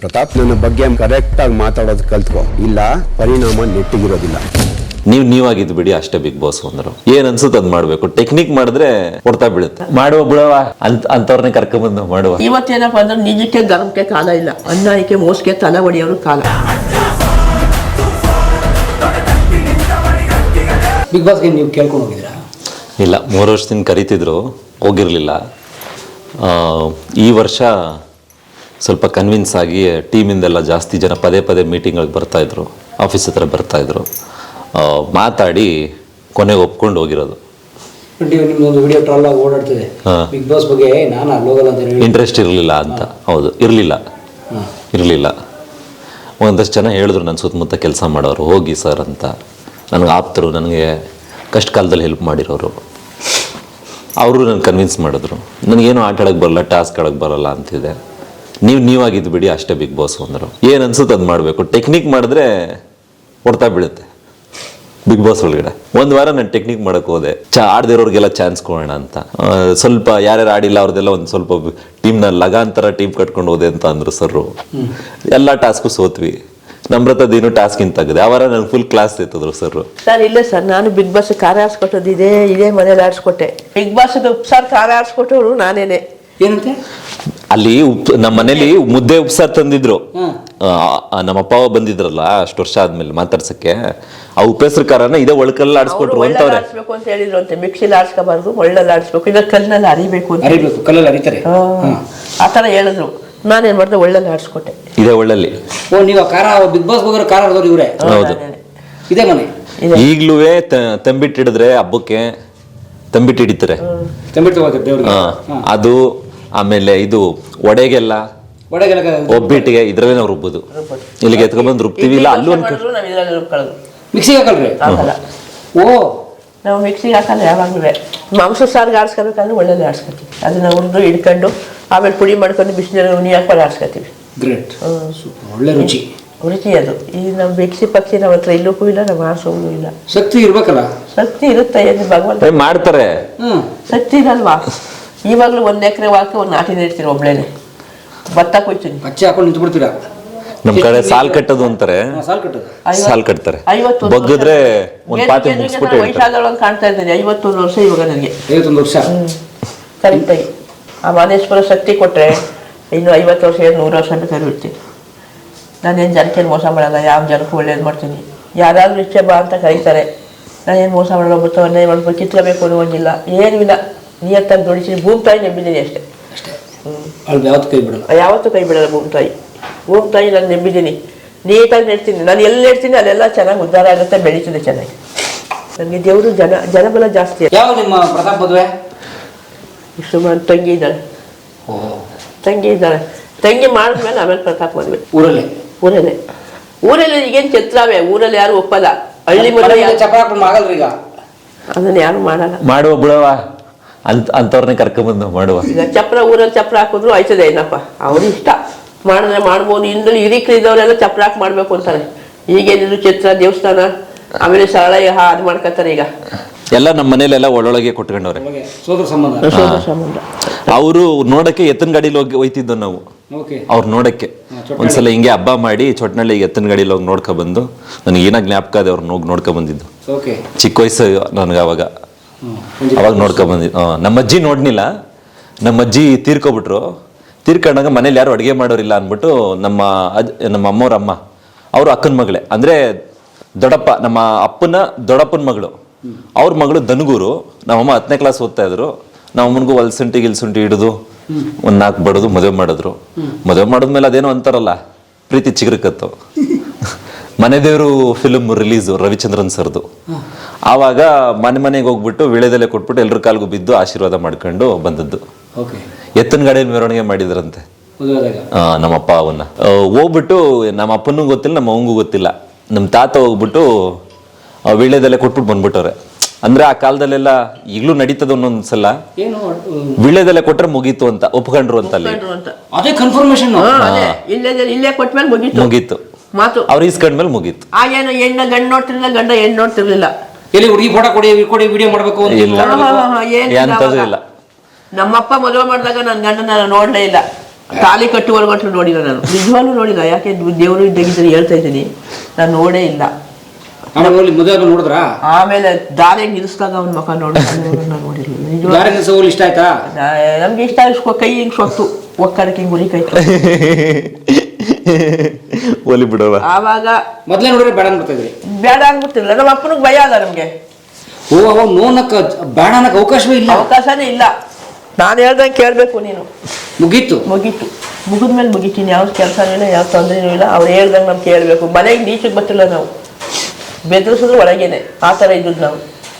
ಪ್ರತಾಪ್, ನನ್ನ ಬಗ್ಗೆ ಕರೆಕ್ಟ್ ಆಗಿ ಮಾತಾಡೋದು ಕಲ್ತ್ಕೋ, ಇಲ್ಲ ಪರಿಣಾಮ ನೆಟ್ಟಿಗಿರೋದಿಲ್ಲ. ನೀವಾಗಿದ್ದು ಬಿಡಿ ಅಷ್ಟೇ ಬಿಗ್ ಬಾಸ್ ಅಂದ್ರು. ಏನ್ ಅನ್ಸುತ್ತೆ ಅದ್ ಮಾಡ್ಬೇಕು. ಟೆಕ್ನಿಕ್ ಮಾಡಿದ್ರೆ ಹೊಡ್ತಾ ಬೀಳುತ್ತೆ. ಮಾಡುವ ಬಿಡವ ಅಂತವ್ರನ್ನೇ ಕರ್ಕೊಂಡ್ಬಂದು ಮಾಡುವ. ಇವತ್ತೇನಪ್ಪ ಅಂದ್ರೆ ನಿಜಕ್ಕೆ ಗರ್ಮಕ್ಕೆ ಕಾಲ ಇಲ್ಲ, ಅನ್ನಾಯಕ್ಕೆ ಮೋಸಕ್ಕೆ ತಲೆ ಹೊಡೆಯೋರು ಕಾಲ. ಬಿಗ್ ಬಾಸ್ಗೆ ನೀವು ಕೇಳ್ಕೊಂಡು ಹೋಗಿದ್ದೀರಾ? ಇಲ್ಲ, 3 ವರ್ಷದಿಂದ ಕರಿತಿದ್ರು, ಹೋಗಿರ್ಲಿಲ್ಲ. ಈ ವರ್ಷ ಸ್ವಲ್ಪ ಕನ್ವಿನ್ಸ್ ಆಗಿ ಟೀಮಿಂದೆಲ್ಲ ಜಾಸ್ತಿ ಜನ ಪದೇ ಪದೇ ಮೀಟಿಂಗ್ಗಳಿಗೆ ಬರ್ತಾಯಿದ್ರು, ಆಫೀಸ್ ಹತ್ರ ಬರ್ತಾಯಿದ್ರು, ಮಾತಾಡಿ ಕೊನೆಗೆ ಒಪ್ಕೊಂಡು ಹೋಗಿರೋದು. ನಿಮ್ದೊಂದು ವಿಡಿಯೋ ಟ್ರಾಲ್ ಆಗಿ ಓಡಾಡ್ತಿದೆ ಬಿಗ್ ಬಾಸ್ ಬಗ್ಗೆ, ನಾನು ಅಲ್ಲೋಗಲ್ಲ ಅಂತ ಹೇಳಿ ಇಂಟ್ರೆಸ್ಟ್ ಇರಲಿಲ್ಲ ಅಂತ. ಹೌದು, ಇರಲಿಲ್ಲ. ಒಂದಷ್ಟು ಜನ ಹೇಳಿದ್ರು ನನ್ನ ಸುತ್ತಮುತ್ತ ಕೆಲಸ ಮಾಡೋರು, ಹೋಗಿ ಸರ್ ಅಂತ. ನನಗೆ ಆಪ್ತರು, ನನಗೆ ಕಷ್ಟ ಕಾಲದಲ್ಲಿ ಹೆಲ್ಪ್ ಮಾಡಿರೋರು, ಅವರು ನನ್ನ ಕನ್ವಿನ್ಸ್ ಮಾಡಿದ್ರು. ನನಗೇನು ಆಟ ಆಡೋಕ್ಕೆ ಬರಲ್ಲ, ಟಾಸ್ಕ್ ಆಡೋಕ್ಕೆ ಬರಲ್ಲ ಅಂತಿದೆ. ನೀವಾಗಿದ್ದು ಬಿಡಿ ಅಷ್ಟೇ ಬಿಗ್ ಬಾಸ್ ಅಂದರು. ಏನು ಅನ್ಸುತ್ತೆ ಅದು ಮಾಡಬೇಕು. ಟೆಕ್ನಿಕ್ ಮಾಡಿದ್ರೆ ಹೊಡ್ತಾ ಬೀಳುತ್ತೆ ಬಿಗ್ ಬಾಸ್ ಒಳಗಡೆ. ಒಂದು ವಾರ ನಾನು ಟೆಕ್ನಿಕ್ ಮಾಡೋಕ್ಕೆ ಹೋದೆ, ಆಡದಿರೋರಿಗೆಲ್ಲ ಚಾನ್ಸ್ ಕೊಡೋಣ ಅಂತ. ಸ್ವಲ್ಪ ಯಾರ್ಯಾರು ಆಡಿಲ್ಲ ಅವ್ರದ್ದೆಲ್ಲ ಒಂದು ಸ್ವಲ್ಪ ಟೀಮ್ನ ಲಗಾಂತರ ಟೀಮ್ ಕಟ್ಕೊಂಡು ಹೋದೆ ಅಂತ ಅಂದರು ಸರ್ರು. ಎಲ್ಲ ಟಾಸ್ಕು ಸೋತ್ವಿ. ನಮ್ರತದೇನು ಟಾಸ್ಕ್ ಇಂತ ತೆಗೆದೆ. ಅವರ ನನಗೆ ಫುಲ್ ಕ್ಲಾಸ್ ಎತ್ತಿದ್ರು ಸರ್. ಇಲ್ಲ ಸರ್, ನಾನು ಬಿಗ್ ಬಾಸ್ ಕಾರ ಆಡ್ಸ್ಕೊಟ್ಟದ್ದು ಇದೇ ಮನೇಲಿ ಆಡ್ಸ್ಕೊಟ್ಟೆ. ಬಿಗ್ ಬಾಸ್ ಉಪ್ಸಾರು ಕಾರ ಆಡ್ಸ್ಕೊಟ್ಟವ್ರು ನಾನೇನೆ. ಏನಂತೆ ಅಲ್ಲಿ ನಮ್ಮ ಮನೇಲಿ ಮುದ್ದೆ ಉಪ್ಸಾರು ತಂದಿದ್ರು. ನಮ್ಮ ಅಪ್ಪ ಬಂದಿದ್ರಲ್ಲ ಅಷ್ಟು ವರ್ಷ ಆದ್ಮೇಲೆ ಮಾತಾಡ್ಸಕ್ಕೆ, ಆ ಉಪ್ಪೆಸರು ಖಾರನ ಇದೇ ಒಳಕಲ್ಲಿ ಆಡ್ಸ್ಕೊಟ್ರು ಅಂತ ಆಡ್ಸ್ಬೇಕು ಅಂತ ಹೇಳಿದ್ರು ಅಂತೆ. ಮಿಕ್ಸಿಲಿ ಆಡ್ಸ್ಕೋಬಾರ್ದು, ಒಳ್ಳಲ್ಲಿ ಆಡ್ಸ್ಬೇಕು, ಇಲ್ಲ ಕಲ್ಲಲ್ಲಿ ಅರಿಬೇಕು ಅಂತ. ಕಲ್ಲಲ್ಲಿ ಅರಿತಾರೆ ಆತರ ಹೇಳಿದ್ರು. ನಾನೇನ್ ಮಾಡಿದೆ, ಒಳ್ಳಲ್ಲಿ ಆಡ್ಸ್ಕೊಟ್ಟೆ. ಇದೇ ಒಳ್ಳಲ್ಲಿ. ಓ, ನೀವು ಕಾರ ಬಿಗ್ ಬಾಸ್ ಹೋಗೋರು ಕಾರ ಆಡೋರು ಇವರೇ? ಹೌದು, ಇದೇ ಮನೆ. ಈಗ್ಲೂ ತಂಬಿಟ್ಟಿಡಿದ್ರೆ ಹಬ್ಬಕ್ಕೆ ತಂಬಿಟ್ಟು ಹಿಡಿತಾರೆ. ಅದು ಆಮೇಲೆ ಇದು ಒಡೆಗೆಲ್ಲ ಒಬ್ಬಿಟ್ಟಿಗೆ ಇದ್ರಲ್ಲೇ ನಾವು ರುಬ್ಬೋದು. ಇಲ್ಲಿಗೆ ಎತ್ಕೊಂಡ್ಬಂದು ರುಬ್ತೀವಿ. ಇಲ್ಲ ಅಲ್ಲೂ ಮಿಕ್ಸಿಗೆ ಹಾಕಲ್ರಿ? ಓ, ನಾವು ಮಿಕ್ಸಿಗೆ ಹಾಕಲ್ಲ ಯಾವಾಗಲೂ. ಮಾಂಸ ಸಾರಿಗೆ ಆಡ್ಸ್ಕೋಬೇಕಾದ್ರೆ ಒಳ್ಳೆದೇ ಆಡ್ಸ್ಕೊತೀವಿ. ಅದನ್ನ ಹುರಿದು ಹಿಡ್ಕೊಂಡು ಆಮೇಲೆ ಪುಡಿ ಮಾಡ್ಕೊಂಡು ಬಿಸಿನೀರಲ್ಲಿ ಉನಿ ಹಾಕೊಂಡು ಆಡ್ಸ್ಕೊತೀವಿ. ಗ್ರೇಟ್, ಒಳ್ಳೆ ರುಚಿ ಅದು. ಈ ನಮ್ಮ ಮಿಕ್ಸಿ ಪಕ್ಷಿ ನಮ್ಮ ಹತ್ರ ಇಲ್ಲೂ ಇಲ್ಲ, ನಮ್ಮ ಆಡ್ಸೋದು ಇಲ್ಲ. ಶಕ್ತಿ ಇರ್ಬೇಕಲ್ಲ? ಶಕ್ತಿ ಇರುತ್ತೆ, ಭಗವಂತ ಮಾಡ್ತಾರೆ. ಶಕ್ತಿ ಇರಲ್ವಾ? ಇವಾಗಲೂ 1 ಎಕರೆ ಹಾಕಿ ಒಂದು ನಾಟಿ ಇಡ್ತೀನಿ ಒಬ್ಳೇನೆ. ಭತ್ತ ಕೊಯ್ತೀನಿ, ಪಚ್ಚೆ ಹಾಕೊಂಡು ನಿಂತ್ಬಿಡ್ತೀರಾ? ನಮ್ ಕಡೆ ಸಾಲ್ ಕಟ್ಟೋದು ಅಂತಾರೆ. ಸಾಲ್ ಕಟ್ತಾರೆ, ಬಗ್ಗಿದ್ರೆ ಒಂದು ಪಾತ್ರೆ ಮುಗಿಸ್ಬಿಟ್ಟು ವಯಸ್ಸಾದವಳಂತ ಕಾಣ್ತಾ ಇದ್ದೀನಿ. 51 ವರ್ಷ ಇವಾಗ ನನಗೆ. 51 ವರ್ಷ ಕರೀತಾಯಿ. ಆ ಮಾದೇಶ್ವರ ಶಕ್ತಿ ಕೊಟ್ಟರೆ ಇನ್ನು 50 ವರ್ಷ 100 ವರ್ಷ ಬೇಕಾದ್ರೂ ಇರ್ತೀನಿ. ನಾನೇನು ಜನಕ್ಕೇನು ಮೋಸ ಮಾಡಲ್ಲ, ಯಾವ ಜನಕ್ಕೂ ಒಳ್ಳೇದು ಮಾಡ್ತೀನಿ. ಯಾರಾದ್ರೂ ಇಚ್ಛೆ ಬಾ ಅಂತ ಕರೀತಾರೆ, ನಾನೇನು ಮೋಸ ಮಾಡಲ್ಲ, ಬರ್ತವನ್ನೇ ಮಾಡ್ಬೇಕು, ಕಿತ್ಕೋಬೇಕು ಅನ್ನೋಂಗಿಲ್ಲ, ಏನೂ ಇಲ್ಲ. ನಿಯತ್ತಾಗಿ ದುಡಿಸಿ ಭೂಮಿ ತಾಯಿ ನಂಬಿದ್ದೀನಿ ಅಷ್ಟೇ. ಯಾವತ್ತೂ ಕೈ ಬಿಡಲ್ಲ ಭೂಮಿ ತಾಯಿ ನಾನು ನಂಬಿದ್ದೀನಿ. ನೀಟಾಗಿ ನೆಡ್ತೀನಿ. ನಾನು ಎಲ್ಲಿ ನೆಡ್ತೀನಿ ಅಲ್ಲೆಲ್ಲ ಚೆನ್ನಾಗಿ ಉದ್ಧಾರ ಆಗುತ್ತೆ, ಬೆಳೀತದೆ ಚೆನ್ನಾಗಿ. ನನಗೆ ದೇವರು ಜನಬಲ ಜಾಸ್ತಿ. ಯಾವ ನಿಮ್ಮ ಪ್ರತಾಪ್ ಮದುವೆ? ಸುಮಾರು ತಂಗಿ ಇದ್ದಾಳೆ. ತಂಗಿ ಮಾಡಿದ್ಮೇಲೆ ಆಮೇಲೆ ಪ್ರತಾಪ್ ಮದುವೆ. ಊರಲ್ಲೇ ಈಗೇನು ಛತ್ರವೇ, ಊರಲ್ಲಿ ಯಾರು ಒಪ್ಪಲ್ಲ. ಹಳ್ಳಿ ಮದುವೆ ಅದನ್ನ ಯಾರು ಮಾಡಲ್ಲ. ಮಾಡುವ ಬಿಡವ ಅಂತವ್ರನ್ನೇ ಕರ್ಕೊಂಡ್ಬಂದು ಮಾಡುವ. ಈಗ ಊರಲ್ಲಿ ಚಪ್ರ ಹಾಕಿದ್ರು ಆಯ್ತದೆ, ಏನಪ್ಪ ಅವ್ರು ಇಷ್ಟ ಮಾಡಿದ್ರೆ ಮಾಡ್ಬೋದು. ಇಂದಲ್ಲಿ ಹಿರಿಕರು ಇದ್ದವರೆಲ್ಲ ಚಪ್ರ ಹಾಕಿ ಮಾಡ್ಬೇಕು ಅಂತಾರೆ. ಈಗೇನಿದ್ರು ಛತ್ರ, ದೇವಸ್ಥಾನ, ಆಮೇಲೆ ಸರಳ ಅದು ಮಾಡ್ಕೊತಾರೆ. ಈಗ ಎಲ್ಲ ನಮ್ಮ ಮನೇಲೆಲ್ಲ ಒಳೊಳಗೆ ಕೊಟ್ಕೊಂಡವ್ರೆ. ಸೋದರ ಸಂಬಂಧ. ಅವರು ನೋಡಕ್ಕೆ ಎತ್ತಿನ ಗಾಡಿಲಿ ಹೋಗಿ ಹೋಯ್ತಿದ್ದೋ ನಾವು. ಅವ್ರು ನೋಡಕ್ಕೆ ಒಂದ್ಸಲ ಹಿಂಗೆ ಹಬ್ಬ ಮಾಡಿ ಚೊಟ್ನಳ್ಳಿಗೆ ಎತ್ತಿನ ಗಾಡಿಲಿ ಹೋಗಿ ನೋಡ್ಕೊ ಬಂದು, ನನಗೆ ಏನಾಗ ಜ್ಞಾಪಕ ಅದೇ ಅವ್ರನ್ನ ಹೋಗಿ ನೋಡ್ಕೊ ಬಂದಿದ್ದು. ಚಿಕ್ಕ ವಯಸ್ಸು ನನಗೆ ಅವಾಗ ನೋಡ್ಕೊ ಬಂದಿದ್ದು. ನಮ್ಮ ಅಜ್ಜಿ ನೋಡ್ನಿಲ್ಲ, ನಮ್ಮ ಅಜ್ಜಿ ತೀರ್ಕೊಂಡಾಗ ಮನೇಲಿ ಯಾರು ಅಡುಗೆ ಮಾಡೋರಿಲ್ಲ ಅಂದ್ಬಿಟ್ಟು ನಮ್ಮ ಅಮ್ಮವ್ರ ಅಮ್ಮ, ಅವರು ಅಕ್ಕನ ಮಗಳೇ, ಅಂದ್ರೆ ದೊಡ್ಡಪ್ಪ, ನಮ್ಮ ಅಪ್ಪನ ದೊಡ್ಡಪ್ಪನ ಮಗಳು. ಅವ್ರ ಮಗಳು ದನಗೂರು. ನಮ್ಮಮ್ಮ 10ನೇ ಕ್ಲಾಸ್ ಓದ್ತಾ ಇದ್ರು. ನಮ್ಮಮ್ಮನಿಗೂ ಗಿಲ್ಸುಂಟಿ ಹಿಡಿದು ಒಂದು 4 ಬಡದು ಮದುವೆ ಮಾಡಿದ್ರು. ಮದುವೆ ಮಾಡಿದ್ಮೇಲೆ ಅದೇನೋ ಅಂತಾರಲ್ಲ, ಪ್ರೀತಿ ಚಿಗುರುಕತ್ತು. ಮನೆ ದೇವರು ಫಿಲ್ಮ್ ರಿಲೀಸು ರವಿಚಂದ್ರನ್ ಸರ್ದು. ಆವಾಗ ಮನೆಗೆ ಹೋಗ್ಬಿಟ್ಟು ವಿಳೆದೆಲೆ ಕೊಟ್ಬಿಟ್ಟು ಎಲ್ರ ಕಾಲ್ಗೂ ಬಿದ್ದು ಆಶೀರ್ವಾದ ಮಾಡ್ಕೊಂಡು ಬಂದದ್ದು. ಎತ್ತಿನ ಗಾಡಿಯಲ್ಲಿ ಮೆರವಣಿಗೆ ಮಾಡಿದ್ರಂತೆ ನಮ್ಮಪ್ಪ ಅವನ್ನ. ಹೋಗ್ಬಿಟ್ಟು ನಮ್ಮ ಅಪ್ಪನಿಗೂ ಗೊತ್ತಿಲ್ಲ, ನಮ್ಮ ಅವಂಗೂ ಗೊತ್ತಿಲ್ಲ. ನಮ್ಮ ತಾತ ಹೋಗ್ಬಿಟ್ಟು ವಿಳೆದೆಲೆ ಕೊಟ್ಬಿಟ್ಟು ಬಂದ್ಬಿಟ್ಟವ್ರೆ. ಅಂದ್ರೆ ಆ ಕಾಲದಲ್ಲೆಲ್ಲ ಈಗಲೂ ನಡೀತದ ಒಂದೊಂದ್ಸಲ, ವಿಳೆದೆಲೆ ಕೊಟ್ರೆ ಮುಗೀತು ಅಂತ ಒಪ್ಕೊಂಡ್ರು ಅಂತ. ಅಲ್ಲಿ ಅದೇ ಕನ್ಫರ್ಮೇಶನ್ ಇಲ್ಲೇ ಕೊಟ್ಮೇಲೆ ಮುಗೀತು ಮಾತು. ಅವ್ರು ಇಸ್ಕೊಂಡ್ಮೇಲೆ ಮುಗೀತು. ಆಗೇನು ಹೆಣ್ಣ ಗಂಡು ನೋಡ್ತಿರ್ಲಿಲ್ಲ, ಗಂಡ ಹೆಣ್ಣು ನೋಡ್ತಿರ್ಲಿಲ್ಲ. ಎಲ್ಲಿ ಹುಡುಗಿ ಫೋಟೋ ಕೊಡಿ ವಿಡಿಯೋ ಮಾಡ್ಬೇಕು ಎಂತದೂ ಇಲ್ಲ. ನಮ್ಮಪ್ಪ ಮದುವೆ ಮಾಡಿದಾಗ ನನ್ನ ಗಂಡನ ನೋಡ್ಲೇ ಇಲ್ಲ. ತಾಲಿ ಕಟ್ಟುವರೆಗಂಟ್ಲು ನೋಡಿಲ್ಲ ನಾನು, ನಿಜವಾಗ್ಲೂ ನೋಡಿಲ್ಲ. ಯಾಕೆ ದೇವರು ಇದ್ದಾಗಿದ್ದರೆ ಹೇಳ್ತಾ ಇದ್ದೀನಿ, ನಾನು ನೋಡೇ ಇಲ್ಲ. ಆಮೇಲೆ ಮದುವೆ ನೋಡಿದ್ರಾ? ಆಮೇಲೆ ದಾರಿ ನಿಲ್ಲಿಸಿದಾಗ ಅವ್ನ ಮುಖ ನೋಡಿಲ್ಲ. ದಾರಿ ನಿಲ್ಸೋರು ಇಷ್ಟ ಆಯ್ತಾ? ನಮ್ಗೆ ಇಷ್ಟ ಕೈ ಹಿಂಗ್ ಸೊತ್ತು ಒಕ್ಕಡಕ್ಕೆ ಹಿಂಗ್ ಉರಿ ಕೈ ಒಲಿ ಬಿಡವ. ಆವಾಗ ಮೊದ್ಲೇ ನೋಡಿದ್ರೆ ಬೇಡ ಅನ್ಬಿಡ್ತಾ ಇದ್ರಿ? ಬೇಡ ಅನ್ಬಿಡ್ತಿಲ್ಲ. ನಮ್ಮ ಅಪ್ಪನಿಗೆ ಭಯ ಅಲ್ಲ ನಮ್ಗೆ. ಓ ಅವಾಗ ನೋನಕ್ಕ ಬೇಡ ಅನ್ನಕ್ಕೆ ಅವಕಾಶವೇ ಇಲ್ಲ. ಅವಕಾಶನೇ ಇಲ್ಲ. ನಾನು ಹೇಳ್ದಂಗೆ ಕೇಳಬೇಕು ನೀನು. ಮುಗೀತು ಮುಗಿದ್ಮೇಲೆ ಮುಗಿತೀನಿ. ಯಾವ ಕೆಲಸನೂ ಇಲ್ಲ, ಯಾವ ತೊಂದರೆನೂ ಇಲ್ಲ. ಅವ್ರು ಹೇಳ್ದಂಗೆ ನಮ್ಗೆ ಕೇಳಬೇಕು. ಮನೆಗೆ ನೀಚಕ್ಕೆ ಬರ್ತಿಲ್ಲ ನಾವು, ಬೆದರಿಸಿದ್ರು ಒಳಗೇನೆ. ಆ ಥರ ಇದ್ದದ್ದು ನಾವು.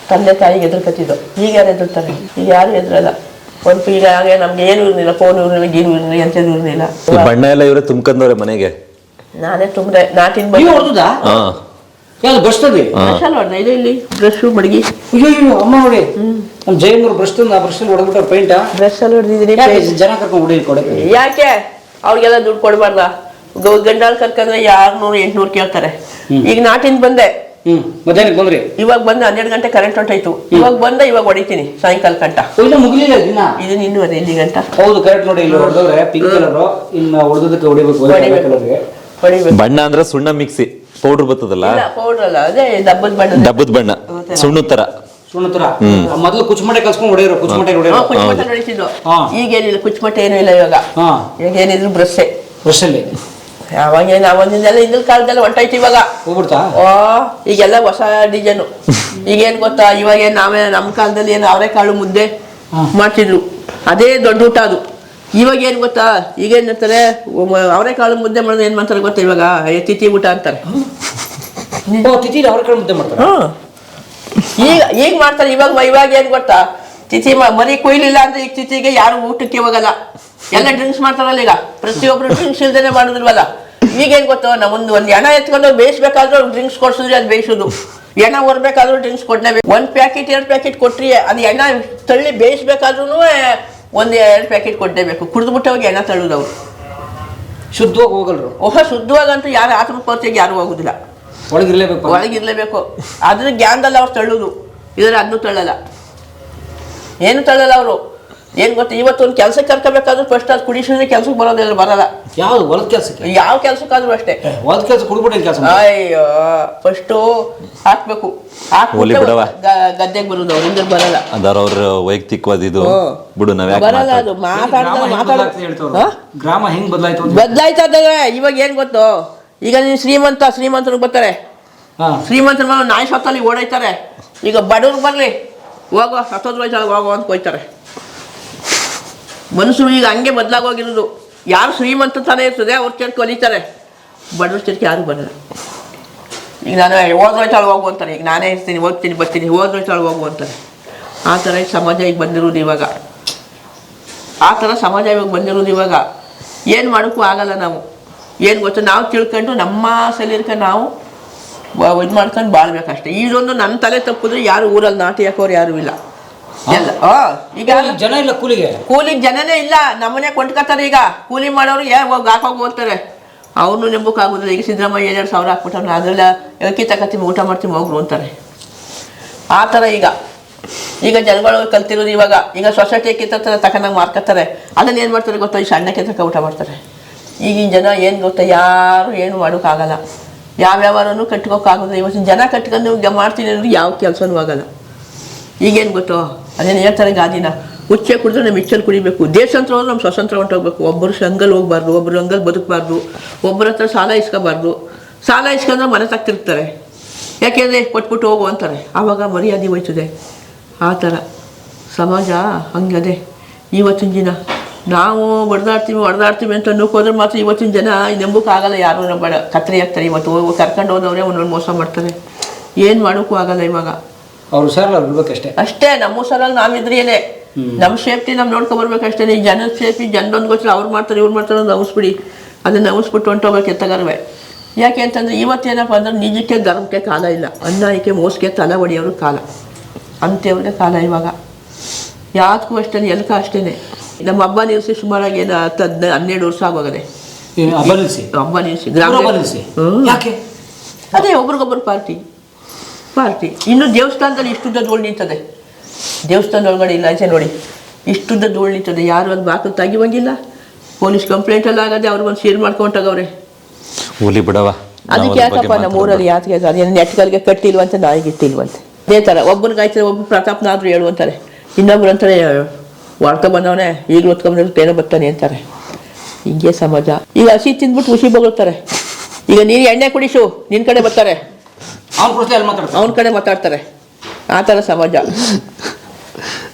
ತಂದೆ ತಾಯಿಗೆ ಎದುರ್ಕತ್ತಿದ್ದೋ. ಈಗ ಯಾರು ಎದುರ್ತಾರೆ? ಈಗ ಯಾರು ಎದುರಲ್ಲ. ಒಂದು ಈಗ ಹಾಗೆ ನಮ್ಗೆ ಏನು ಇರಲಿಲ್ಲ, ಫೋನ್ ಇರಲಿಲ್ಲ, ಗೀರು ಇರಲಿಲ್ಲ, ಎಂಥದ್ದು ಇರಲಿಲ್ಲ. ಬಣ್ಣ ಎಲ್ಲ ಇವರೇ ತುಂಬ್ಕೊಂಡವ್ರೆ ಮನೆಗೆ. ನಾನೇ ತುಂಬ್ರೆ ನಾಟಿನ ನೀವು ಹೊಡೆದ ಯಾವ್ದು ಬರ್ತದೆ? ಬ್ರಷಲ್ಲಿ ಹೊಡೆದ. ಇದೆ ಇಲ್ಲಿ ಬ್ರಷು ಮಡಗಿ. ಅಯ್ಯೋ ಅಮ್ಮ ನೋಡಿ, ನಮ್ಮ ಜಯಮ್ಮರು ಬ್ರಷ್ ತಂದು ಆ ಬ್ರಷಲ್ಲಿ ಹೊಡೆದ್ಬಿಟ್ಟ ಪೇಂಟ. ಬ್ರಷಲ್ಲಿ ಹೊಡೆದಿದ್ದೀನಿ. ಜನ ಕರ್ಕೊಂಡು ಹೊಡಿ ಕೊಡಕ್ಕೆ ಯಾಕೆ? ಅವ್ರಿಗೆಲ್ಲ ದುಡ್ಡು ಕೊಡಬಾರ್ದ? ಗಂಡಾಲ್ ಕರ್ಕಂದ್ರೆ 600-800 ಕೇಳ್ತಾರೆ. ಈಗ ನಾಟಿನ ಬಂದೆ, ಮಧ್ಯಾಹ್ನಕ್ಕೆ ಬಂದ್ರಿ? ಇವಾಗ ಬಂದು 12 ಗಂಟೆ ಕರೆಂಟ್ ಹೊಂಟಾಯ್ತು. ಇವಾಗ ಬಂದ ಇವಾಗ ಹೊಡಿತೀನಿ ಸಾಯಂಕಾಲ ಗಂಟ. ಇಲ್ಲ ಮುಗಿಲಿಲ್ಲ ದಿನ ಇದನ್ನ ಇನ್ನೂವರೆ ಇಲ್ಲಿ ಗಂಟ. ಹೌದು ಕರೆಕ್ಟ್ ನೋಡಿ. ಇಲ್ಲಿ ಹೊಡೆದವ್ರೆ ಪಿಂಕ್ ಕಲರ್, ಇನ್ನು ಹೊಡೆದಕ್ಕೆ ಹೊಡಿಬೇಕು. ಬಣ್ಣ ಅಂದ್ರೆ ಸುಣ್ಣ ಮಿಕ್ಸಿ ಪೌಡರ್ ಬರ್ತದಲ್ಲ, ಪೌಡರ್ ಅಲ್ಲ, ಅದೇ ಡಬ್ಬದ ಬಣ್ಣ ಸುಣ್ಣದ ತರ. ಮೊದಲು ಕುಚ್ಚಮಟೆ ಕಲ್ಸ್ಕೊಂಡು ಹೊಡೆಯೋರು, ಕುಚ್ಚಮಟೆ ಕುಚ್ಚಮಟೆ ಹೊಡಿತಿದ್ದು. ಈಗೇನಿಲ್ಲ ಕುಚ್ಚಮಟೆ ಏನೂ ಇಲ್ಲ ಇವಾಗ. ಈಗ ಏನಿದ್ರು ಬ್ರಷೆ. ಬ್ರಷಲ್ಲಿ ಅವಾಗೇನು ಅವನ್ನೆಲ್ಲ ಹಿಂದಿನ ಕಾಲದಲ್ಲಿ ಹೊಂಟಾಯ್ತು. ಇವಾಗ ಹೋಗ್ಬಿಡ್ತಾ? ಈಗೆಲ್ಲ ಹೊಸ ಡಿಸೈನು. ಈಗೇನು ಗೊತ್ತಾ, ಇವಾಗ ನಾವೇ ನಮ್ಮ ಕಾಲದಲ್ಲಿ ಏನು ಅವರೆಕಾಳು ಮುದ್ದೆ ಮಾಡ್ತಿದ್ರು, ಅದೇ ದೊಡ್ಡ ಊಟ ಅದು. ಇವಾಗ ಏನು ಗೊತ್ತಾ, ಈಗೇನು ಅಂತಾರೆ, ಅವರೆಕಾಳು ಮುದ್ದೆ ಮಾಡೋದು ಏನು ಮಾಡ್ತಾರೆ ಗೊತ್ತಾ? ಇವಾಗ ತಿಥಿ ಊಟ ಅಂತಾರೆ. ತಿಥಿ ಅವರೆಕಾಳು ಮುದ್ದೆ ಮಾಡ್ತಾರೆ. ಈಗ ಮಾಡ್ತಾರೆ. ಇವಾಗ ಏನು ಗೊತ್ತಾ, ತಿಥಿ ಮರಿ ಕೊಯ್ಲಿಲ್ಲ ಅಂದ್ರೆ ಈಗ ತಿಥಿಗೆ ಯಾರು ಊಟಕ್ಕೆ ಹೋಗಲ್ಲ. ಎಲ್ಲ ಡ್ರಿಂಕ್ಸ್ ಮಾಡ್ತಾರಲ್ಲ ಈಗ. ಪ್ರತಿಯೊಬ್ರು ಡ್ರಿಂಕ್ಸ್ ಇಲ್ದೇನೆ ಮಾಡಿದ್ರಲ್ವಲ್ಲ. ಈಗೇನು ಗೊತ್ತೋ, ಒಂದು ಎಣ ಎತ್ಕೊಂಡು ಬೇಯಿಸ್ಬೇಕಾದ್ರೂ ಡ್ರಿಂಕ್ಸ್ ಕೊಡ್ಸಿದ್ರೆ ಅದು ಬೇಯಿಸೋದು. ಎಣ್ಣೆ ಹೊರಬೇಕಾದ್ರೂ ಡ್ರಿಂಕ್ಸ್ ಕೊಡಲೇಬೇಕು. 1 ಪ್ಯಾಕೆಟ್ 2 ಪ್ಯಾಕೆಟ್ ಕೊಟ್ರಿ, ಅದು ಎಣ್ಣೆ ತಳ್ಳಿ ಬೇಯಿಸ್ಬೇಕಾದ್ರೂ 1-2 ಪ್ಯಾಕೆಟ್ ಕೊಡಲೇಬೇಕು. ಕುಡಿದ್ಬಿಟ್ಟು ಹೋಗಿ ಎಣ್ಣೆ ತಳ್ಳೋದವ್ರು. ಶುದ್ಧವಾಗಿ ಹೋಗಲ್ರು. ಶುದ್ಧವಾಗಂತೂ ಯಾರು ಆತ್ಮಪೂರ್ತಿಯಾಗಿ ಯಾರು ಹೋಗುದಿಲ್ಲ. ಒಳಗಿರ್ಲೇಬೇಕು. ಅದ್ರ ಗ್ಯಾನ್ದಲ್ಲಿ ಅವ್ರು ತಳ್ಳೋದು. ಇದ್ರೆ ಅದನ್ನು ತಳ್ಳಲ್ಲ, ಏನು ತಳ್ಳಲ್ಲ ಅವರು. ಏನು ಗೊತ್ತಾ, ಇವತ್ತು ಒಂದು ಕೆಲಸಕ್ಕೆ ಕರ್ಕೋಬೇಕಾದ್ರೂ ಫಸ್ಟ್ ಅದು ಕುಡಿಸಿದ್ರೆ ಕೆಲಸಕ್ಕೆ ಬರೋದಿಲ್ಲ, ಬರಲ್ಲ. ಯಾವ್ದು ಹೊಲದ ಕೆಲಸಕ್ಕೆ? ಯಾವ ಕೆಲಸಕ್ಕಾದ್ರೂ ಅಷ್ಟೇ. ಹೊಲದ ಕೆಲಸ ಕುಡ್ಬಿಟ್ಟು ಕೆಲಸ. ಅಯ್ಯೋ, ಫಸ್ಟು ಹಾಕ್ಬೇಕು, ಗದ್ದೆಗೆ ಬರೋದು. ಅವ್ರು ಹಿಂದೆ ಬರಲ್ಲ. ಅದಾರ ಅವ್ರ ವೈಯಕ್ತಿಕವಾದ ಇದು ಬಿಡು. ನಾವ್ ಬರಲ್ಲ. ಅದು ಗ್ರಾಮ ಹೆಂಗ್ ಬದಲಾಯ್ತದೆ. ಇವಾಗ ಏನ್ ಗೊತ್ತು, ಈಗ ನೀನು ಶ್ರೀಮಂತರು ಬರ್ತಾರೆ, ಶ್ರೀಮಂತರ ಮೇಲೆ ನಾಯಿ ಸತ್ತಲ್ಲಿ ಓಡಾಯ್ತಾರೆ. ಈಗ ಬಡವ್ರು ಬರ್ಲಿ, ಹೋಗೋ ಸತ್ತೋದ್ ಹೋಗೋ ಅಂತ ಕೊಯ್ತಾರೆ. ಮನುಷ್ಯರು ಈಗ ಹಂಗೆ ಬದಲಾಗೋಗಿರೋದು. ಯಾರು ಶ್ರೀಮಂತ ತಾನೇ ಇರ್ತದೆ ಅವ್ರ ಚರ್ಕೆ ಹೊಲಿತಾರೆ, ಬಡವ್ರ ಚರ್ಕೆ ಯಾರು ಬರಲ್ಲ. ಈಗ ನಾನು ಹೋದ್ರೊಯ್ತಾಳು ಹೋಗು ಅಂತಾರೆ. ಈಗ ನಾನೇ ಇರ್ತೀನಿ, ಹೋಗ್ತೀನಿ ಬರ್ತೀನಿ, ಹೋದ್ರೊಯ್ತಾಳು ಹೋಗು ಅಂತಾರೆ. ಆ ಥರ ಸಮಾಜ ಈಗ ಬಂದಿರೋದು ಇವಾಗ. ಆ ಥರ ಸಮಾಜ ಇವಾಗ ಬಂದಿರೋದು ಇವಾಗ. ಏನು ಮಾಡೋಕ್ಕೂ ಆಗಲ್ಲ. ನಾವು ಏನು ಗೊತ್ತಾ, ನಾವು ತಿಳ್ಕೊಂಡು ನಮ್ಮ ಸಲಿರ್ಕೊಂಡು ನಾವು ಇದು ಮಾಡ್ಕೊಂಡು ಬಾಳ್ಬೇಕಷ್ಟೆ. ಇದೊಂದು ನನ್ನ ತಲೆ ತಪ್ಪಿದ್ರೆ ಯಾರು ಊರಲ್ಲಿ ನಾಟಿ ಹಾಕೋರು ಯಾರು ಇಲ್ಲ. ಈಗ ಜನ ಇಲ್ಲ, ಕೂಲಿಗೆ ಜನನೇ ಇಲ್ಲ. ನಮ್ಮನೆ ಕೊಂಡ್ಕೊತಾರೆ. ಈಗ ಕೂಲಿ ಮಾಡೋರು ಹೋಗಿ ಹಾಕೋಗಿ ಹೋಗ್ತಾರೆ. ಅವ್ರನ್ನೂ ನೆಂಬಕ್ಕಾಗೋದಿಲ್ಲ. ಈಗ ಸಿದ್ದರಾಮಯ್ಯ 2,000 ಹಾಕ್ಬಿಟ್ಟವ್ರು, ಅದೆಲ್ಲ ಅಕ್ಕಿ ತಗೋತೀವಿ ಊಟ ಮಾಡ್ತೀವಿ ಹೋಗ್ರು ಅಂತಾರೆ. ಆ ಥರ ಈಗ ಜನಗಳು ಕಲ್ತಿರೋದು ಇವಾಗ. ಈಗ ಸೊಸೈಟಿ ಅಕ್ಕಿ ತಕೊಂಡಂಗೆ ಮಾರ್ಕೊತಾರೆ. ಅದನ್ನ ಏನು ಮಾಡ್ತಾರೆ ಗೊತ್ತಾ, ಈ ಸಣ್ಣಕ್ಕೆ ತಕ್ಕ ಊಟ ಮಾಡ್ತಾರೆ. ಈಗಿನ ಜನ ಏನು ಗೊತ್ತಾ, ಯಾರು ಏನು ಮಾಡೋಕ್ಕಾಗಲ್ಲ. ಯಾವ್ಯಾವನೂ ಕಟ್ಕೋಕ್ಕಾಗೋದಿಲ್ಲ. ಇವತ್ತಿನ ಜನ ಕಟ್ಕೊಂಡು ಮಾಡ್ತೀನಿ ಅಂದ್ರೆ ಯಾವ ಕೆಲಸನೂ ಆಗಲ್ಲ. ಈಗೇನು ಗೊತ್ತೋ, ಅದೇನು ಹೇಳ್ತಾರೆ ಗಾದಿನ, ಹುಚ್ಚೆ ಕುಡಿದ್ರೆ ನಮ್ಮ ಮಿಚ್ಚಲ್ಲಿ ಕುಡಿಬೇಕು. ದೇಶಾಂತರ ಹೋದ್ರೆ ನಮ್ಮ ಸ್ವತಂತ್ರ ಹೊಂಟೋಗ್ಬೇಕು. ಒಬ್ಬರು ಸಂಘಲ್ಲಿ ಹೋಗ್ಬಾರ್ದು, ಒಬ್ಬರು ಹಂಗಲ್ಲಿ ಬದುಕಬಾರ್ದು, ಒಬ್ಬರ ಹತ್ರ ಸಾಲ ಇಸ್ಕೋಬಾರ್ದು. ಸಾಲ ಇಸ್ಕೊಂಡ್ರೆ ಮನೆ ತಗ್ತಿರ್ತಾರೆ. ಯಾಕೆಂದರೆ ಕೊಟ್ಬಿಟ್ಟು ಹೋಗು ಅಂತಾರೆ. ಆವಾಗ ಮರ್ಯಾದೆ ಹೋಯ್ತದೆ. ಆ ಥರ ಸಮಾಜ ಹಂಗದೆ ಇವತ್ತಿನ ದಿನ. ನಾವು ಹೊಡೆದಾಡ್ತೀವಿ ಅಂತ ಹೋದ್ರೆ ಮಾತ್ರ ಇವತ್ತಿನ ಜನ ನಂಬಕ್ಕಾಗಲ್ಲ. ಯಾರು ಬೇಡ ಕತ್ರಿ ಆಗ್ತಾರೆ. ಇವತ್ತು ಕರ್ಕೊಂಡು ಹೋದವ್ರೆ ಒಂದೊಂದು ಮೋಸ ಮಾಡ್ತಾರೆ. ಏನು ಮಾಡೋಕ್ಕೂ ಆಗಲ್ಲ ಇವಾಗ. ಅವ್ರು ಹುಷಾರಲ್ಲಿ ಬಿಡ್ಬೇಕಷ್ಟೇ. ಅಷ್ಟೇ, ನಮ್ಮ ಹುಷಾರಲ್ಲಿ ನಾವಿದ್ರೇನೆ. ನಮ್ಮ ಸೇಫ್ಟಿ ನಾವು ನೋಡ್ಕೊಬರ್ಬೇಕಷ್ಟೇ. ಈ ಜನದ ಸೇಫ್ಟಿ ಜನದೊಂದು ಗೊತ್ತಿಲ್ಲ. ಅವ್ರು ಮಾಡ್ತಾರೆ ಇವ್ರು ಮಾಡ್ತಾರೆ ಅಂತ ಅವಸ್ಬಿಡಿ. ಅದನ್ನು ಅವಸ್ಬಿಟ್ಟು ಹೊಂಟೋಗ್ಬೇಕು ಎತ್ತಗಾರವೇ. ಯಾಕೆ ಅಂತಂದರೆ ಇವತ್ತೇನಪ್ಪ ಅಂದ್ರೆ ನಿಜಕ್ಕೆ ಧರ್ಮಕ್ಕೆ ಕಾಲ ಇಲ್ಲ. ಅನ್ಯಾಯಕ್ಕೆ ಮೋಸಕ್ಕೆ ತಲೆ ಹೊಡೆಯೋರು ಕಾಲ, ಅಂಥವ್ರಿಗೆ ಕಾಲ ಇವಾಗ. ಯಾವ್ದಕ್ಕೂ ಅಷ್ಟೇ, ಎಲ್ಕ ಅಷ್ಟೇ. ನಮ್ಮ ಹಬ್ಬ ನಿಲ್ಲಿಸಿ ಸುಮಾರಾಗಿ ಏನು 10-12 ವರ್ಷ ಆಗೋಗದೆ. ಹಬ್ಬ ನಿಲ್ಲಿಸಿ ಅದೇ ಒಬ್ರಿಗೊಬ್ಬರು ಪಾರ್ಟಿ. ಇನ್ನು ದೇವಸ್ಥಾನದಲ್ಲಿ ಇಷ್ಟುದ್ದ ಧೂಳು ನಿಂತದೆ. ದೇವಸ್ಥಾನದ ಒಳಗಡೆ ಇಲ್ಲ ಆಚೆ ನೋಡಿ, ಇಷ್ಟುದ್ದ ಧೂಳು ನಿಂತದೆ. ಯಾರು ಅದು ಬಾಕಲು ತೆಗಿವಂಗಿಲ್ಲ, ಪೊಲೀಸ್ ಕಂಪ್ಲೇಂಟ್ ಎಲ್ಲ ಆಗದೆ ಅವ್ರು ಒಂದು ಸೀಲ್ ಮಾಡ್ಕೊಂಡಾಗವ್ರೆ. ಹೋಲಿ ಬಿಡವ. ಅದಕ್ಕೆ ಯಾಕಪ್ಪ ನಮ್ಮ ಊರಲ್ಲಿ ಯಾಕೆ ಅದೇನು ನೆಟ್ಗಳಿಗೆ ಕಟ್ಟಿಲ್ವಂತೆ ನಾಯಿಗೆ ಇಟ್ಟಿಲ್ವಂತೆ. ಅದೇ ಥರ ಒಬ್ಬನಿಗೆ ಆಯ್ತಾರೆ, ಒಬ್ಬ ಪ್ರತಾಪ್ನಾದ್ರು ಹೇಳುವಂತಾರೆ, ಇನ್ನೊಬ್ರು ಅಂತಾರೆ ಹೊಡ್ಕೊ ಬಂದವನೇ ಈಗಲೂ ಹೊತ್ಕೊಂಡ್ರೆ ಏನೋ ಬರ್ತಾನೆ ಅಂತಾರೆ. ಹಿಂಗೆ ಸಮಾಜ. ಈಗ ಹಸಿ ತಿಂದ್ಬಿಟ್ಟು ಹುಸಿ ಬಗ್ತಾರೆ. ಈಗ ನೀನು ಎಣ್ಣೆ ಕುಡಿಸು ನಿನ್ನ ಕಡೆ ಬರ್ತಾರೆ, ಅವನ ಕಡೆ ಮಾತಾಡ್ತಾರೆ. ಆ ಥರ ಸಮಾಜ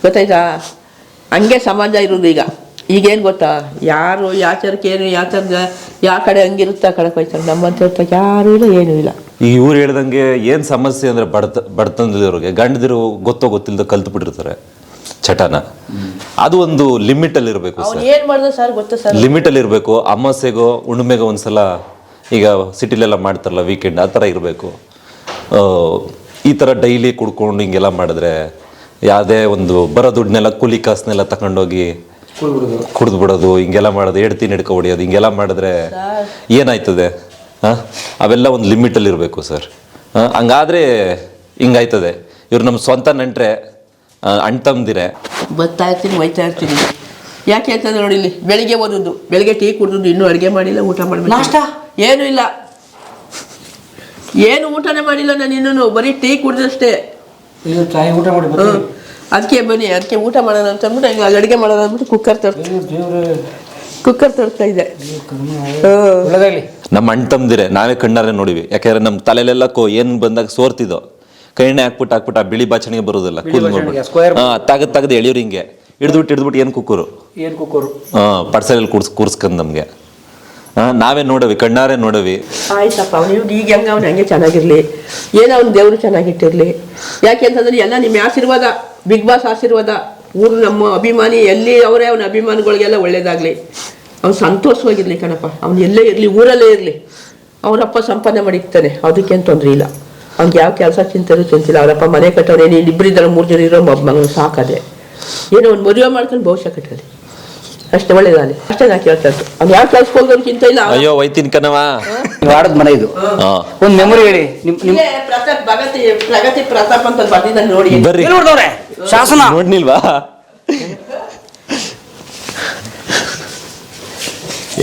ಗೊತ್ತಾಯ್ತಾ? ಹಂಗೆ ಸಮಾಜ ಇರೋದು ಈಗ. ಈಗೇನು ಗೊತ್ತಾ, ಯಾರು ಯಾಚರ್ಕೇನು ಯಾವ ಕಡೆ ಹಂಗಿರುತ್ತೆ ಆ ಕಡೆ ಹೋಯ್ತಾರೆ. ನಮ್ಮಂತ ಇರ್ತಾರೆ ಯಾರೂ ಇಲ್ಲ, ಏನೂ ಇಲ್ಲ. ಈಗ ಇವ್ರು ಹೇಳ್ದಂಗೆ ಏನು ಸಮಸ್ಯೆ ಅಂದರೆ ಬಡತನದವ್ರಿಗೆ ಗಂಡದಿರು ಗೊತ್ತಿಲ್ಲದ ಕಲ್ತು ಬಿಟ್ಟಿರ್ತಾರೆ ಚಟನ. ಅದು ಒಂದು ಲಿಮಿಟಲ್ಲಿ ಇರಬೇಕು ಸರ್. ಏನು ಮಾಡಿದ್ರೆ ಸರ್ ಗೊತ್ತಾ ಸರ್, ಲಿಮಿಟಲ್ಲಿ ಇರಬೇಕು. ಅಮಾಸೆಗೋ ಹುಣ್ಣಿಮೆಗೋ ಒಂದ್ಸಲ ಈಗ ಸಿಟಿಲೆಲ್ಲ ಮಾಡ್ತಾರಲ್ಲ ವೀಕೆಂಡ್, ಆ ಥರ ಇರಬೇಕು. ಈ ಥರ ಡೈಲಿ ಕುಡ್ಕೊಂಡು ಹಿಂಗೆಲ್ಲ ಮಾಡಿದ್ರೆ ಯಾವುದೇ ಒಂದು ಬರೋ ದುಡ್ಡನ್ನೆಲ್ಲ ಕೂಲಿ ಕಾಸನ್ನೆಲ್ಲ ತಗೊಂಡೋಗಿ ಕುಡ್ದು ಬಿಡೋದು, ಹಿಂಗೆಲ್ಲ ಮಾಡೋದು, ಎಡ್ತೀನಿ ಹಿಡ್ಕೊ ಹೊಡಿಯೋದು, ಹಿಂಗೆಲ್ಲ ಮಾಡಿದ್ರೆ ಏನಾಯ್ತದೆ? ಅವೆಲ್ಲ ಒಂದು ಲಿಮಿಟಲ್ಲಿ ಇರಬೇಕು ಸರ್. ಹಂಗಾದ್ರೆ ಹಿಂಗಾಯ್ತದೆ. ಇವ್ರು ನಮ್ಮ ಸ್ವಂತ ನೆಂಟ್ರೆ ಅಣ್ತಂದಿರೆ ಬರ್ತಾ ಇರ್ತೀನಿ ಹೋಯ್ತಾ ಇರ್ತೀನಿ. ಯಾಕೆ ಅಂತಂದ್ರೆ ನೋಡಿ, ಇಲ್ಲಿ ಬೆಳಿಗ್ಗೆ ಓದೋದು, ಬೆಳಿಗ್ಗೆ ಟೀ ಕುಡಿದು, ಇನ್ನೂ ಅಡುಗೆ ಮಾಡಿಲ್ಲ, ಊಟ ಮಾಡಬೇಕು. ನಾಷ್ಟ ಏನೂ ಇಲ್ಲ, ಏನು ಊಟನೇ ಮಾಡಿಲ್ಲ ನಾನು ಇನ್ನೂ, ಬರೀ ಟೀ ಕುಡಿದಷ್ಟೇ. ಊಟ ಮಾಡಿ ಅದಕ್ಕೆ ಬನ್ನಿ, ಅದಕ್ಕೆ ಊಟ ಮಾಡೋಣ ಅಂತಂದ್ಬಿಟ್ಟು ಈಗ ಅಡುಗೆ ಮಾಡೋಣ ಅಂದ್ಬಿಟ್ಟು ಕುಕ್ಕರ್ ತರ್ತಾ ಇದೆ. ನಮ್ಮ ಅಣ್ಣ ತಮ್ಮದಿರೆ ನಾವೇ ಕಣ್ಣಾರೆ ನೋಡಿವಿ. ಯಾಕಂದ್ರೆ ನಮ್ಮ ತಲೆಲೆಲ್ಲ ಏನು ಬಂದಾಗ ಸೋರ್ತಿದ್ದೋ, ಕೈ ಎಣ್ಣೆ ಹಾಕ್ಬಿಟ್ಟು ಆ ಬಿಳಿ ಬಾಚಣಿಗೆ ಬರೋದಿಲ್ಲ, ತೆಗೆದು ಎಳಿಯೋರು ಹಿಂಗೆ ಹಿಡ್ದ್ಬಿಟ್ಟು ಏನು ಕುಕ್ಕರು ಪಡ್ಸಲಲ್ಲಿ ಕೂರ್ಸ್ಕೊಂಡ್ ನಮ್ಗೆ ನಾವೇ ನೋಡವಿ, ಕಣ್ಣಾರೆ ನೋಡವಿ. ಆಯ್ತಪ್ಪ, ನೀವು ಈಗ ಹೆಂಗ ಅವ್ನು ಹಂಗೆ ಚೆನ್ನಾಗಿರ್ಲಿ, ಏನೋ ಅವ್ನು ದೇವರು ಚೆನ್ನಾಗಿಟ್ಟಿರ್ಲಿ. ಯಾಕೆ ಅಂತಂದ್ರೆ ಎಲ್ಲ ನಿಮ್ಮ ಆಶೀರ್ವಾದ, ಬಿಗ್ ಬಾಸ್ ಆಶೀರ್ವಾದ. ಊರು ನಮ್ಮ ಅಭಿಮಾನಿ ಎಲ್ಲಿ ಅವರೇ, ಅವನ ಅಭಿಮಾನಿಗಳಿಗೆಲ್ಲ ಒಳ್ಳೇದಾಗ್ಲಿ, ಅವ್ನು ಸಂತೋಷವಾಗಿರ್ಲಿ ಕಣಪ್ಪ. ಅವ್ನು ಎಲ್ಲೇ ಇರಲಿ, ಊರಲ್ಲೇ ಇರಲಿ, ಅವರಪ್ಪ ಸಂಪಾದನೆ ಮಾಡಿರ್ತಾನೆ, ಅದಕ್ಕೇನು ತೊಂದರೆ ಇಲ್ಲ. ಅವ್ನಿಗೆ ಯಾವ ಕೆಲಸ ಚಿಂತಿಲ್ಲ. ಅವರಪ್ಪ ಮನೆ ಕಟ್ಟೋರು, ಏನು ಇಬ್ಬರಿದ್ದಾರೆ 3 ಜನ ಇರೋ ಮಗನು ಸಾಕದೆ, ಏನೋ ಒಂದು ಮದುವೆ ಮಾಡ್ಕೊಂಡು ಭವಿಷ್ಯ ಕಟ್ಟಲಿ, ಅಷ್ಟೇ ಒಳ್ಳೇದಾಗಲಿ, ಅಷ್ಟೇ ನಾ ಕೇಳ್ತಾ ಇತ್ತು. ಅವ್ನು ಯಾವ ಕೆಲ್ಸಕ್ಕೆ ಹೋಗೋರು ಚಿಂತೆ ಇಲ್ಲ. ಅಯ್ಯೋ ವೈತಿನ್ ಕಣವ, ವಾಡದ ಮನೆ ಇದು. ಒಂದು ಮೆಮೊರಿ ಹೇಳಿ. ಪ್ರಗತಿ ಪ್ರತಾಪ್ ಅಂತ ಬರ್ದಿದ್ದ ನೋಡಿ, ಬರ್ರಿ ಶಾಸನ ನೋಡ್ನಿಲ್ವಾ?